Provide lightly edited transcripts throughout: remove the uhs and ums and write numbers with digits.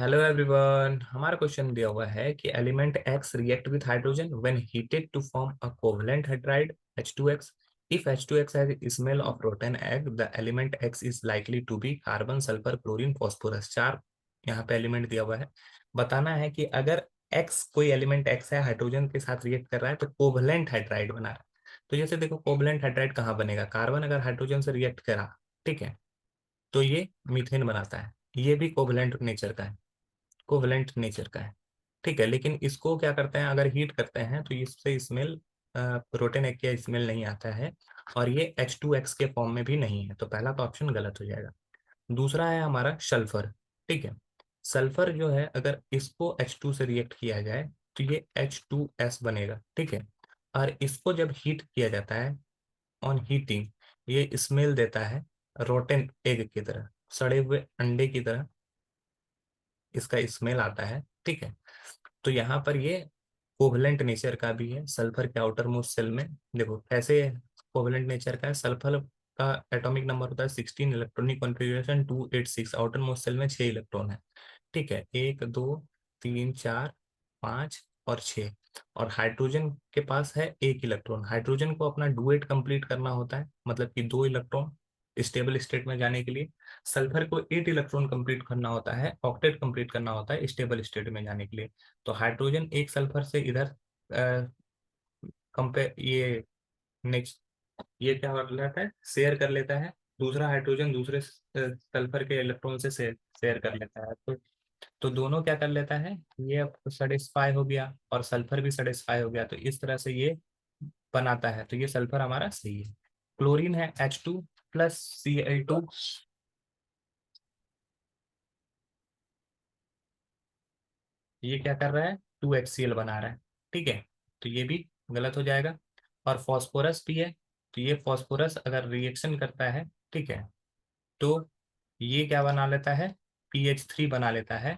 Hello everyone. हमारा question दिया हुआ है कि element X react with hydrogen when heated to form a covalent hydride H2X। If H2X has smell of rotten egg the element X is likely to be carbon sulphur chlorine phosphorus. चार यहाँ पे element दिया हुआ है। बताना है कि अगर एक्स कोई एलिमेंट एक्स है हाइड्रोजन के साथ रिएक्ट कर रहा है तो कोवेलेंट हाइड्राइड बना रहा है। तो जैसे देखो कोवेलेंट हाइड्राइड कहाँ बनेगा, कार्बन अगर हाइड्रोजन से रिएक्ट करा, ठीक है, तो ये मीथेन बनाता है। ये भी कोवेलेंट नेचर का है, कोवेलेंट नेचर का है, ठीक है। लेकिन इसको क्या करते हैं, अगर हीट करते हैं तो इससे स्मेल, प्रोटीन एक का स्मेल नहीं आता है, और ये H2X के फॉर्म में भी नहीं है। तो पहला तो ऑप्शन गलत हो जाएगा। दूसरा है हमारा सल्फर, ठीक है। सल्फर जो है अगर इसको H2 से रिएक्ट किया जाए तो ये H2S बनेगा, ठीक है। और इसको जब हीट किया जाता है, ऑन हीटिंग, ये स्मेल देता है रोटेन एग की तरह, सड़े हुए अंडे की तरह इसका स्मेल आता है, ठीक है। तो यहाँ पर ये कोवलेंट नेचर का भी है सल्फर के आउटर मोस्ट सेल में। देखो कैसे कोवलेंट नेचर का है। सल्फर का एटॉमिक नंबर होता है 16, electronic configuration 286, outermost shell में 6 इलेक्ट्रॉन है, ठीक है। 1 2 3 4 5 और 6। और हाइड्रोजन के पास है 1 इलेक्ट्रॉन। हाइड्रोजन को अपना डुएट कंप्लीट करना होता है, मतलब कि 2 इलेक्ट्रॉन स्टेबल स्टेट में जाने के लिए। सल्फर को 8 इलेक्ट्रॉन कंप्लीट करना होता है, ऑक्टेट कंप्लीट करना होता है स्टेबल स्टेट में जाने के लिए। तो हाइड्रोजन एक सल्फर से इधर कंपेयर ये क्या कर लेता है, शेयर कर लेता है। दूसरा हाइड्रोजन दूसरे सल्फर के इलेक्ट्रॉन से शेयर कर लेता है। तो दोनों क्या कर लेता है, ये अब सेटिस्फाई हो गया और सल्फर भी सेटिस्फाई हो गया। तो इस तरह से ये बनाता है। तो ये सल्फर हमारा सही है। क्लोरीन है H2 + Cl2, ये क्या कर रहा है, 2HCl बना रहा है, ठीक है। तो ये भी गलत हो जाएगा। और फॉस्फोरस भी है। तो ये फॉस्फोरस अगर रिएक्शन करता है, ठीक है, तो ये क्या बना लेता है, PH3 बना लेता है।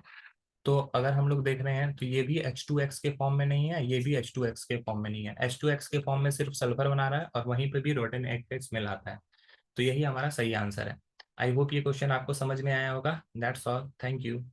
तो अगर हम लोग देख रहे हैं तो ये भी H2X के फॉर्म में नहीं है, ये भी H2X के फॉर्म में नहीं है। H2X के फॉर्म में सिर्फ सल्फर बना रहा है और वहीं पे भी रोटेन एग का स्मेल आता है। तो यही हमारा सही आंसर है। आई होप ये क्वेश्चन आपको समझ में आया होगा। That's all, thank you.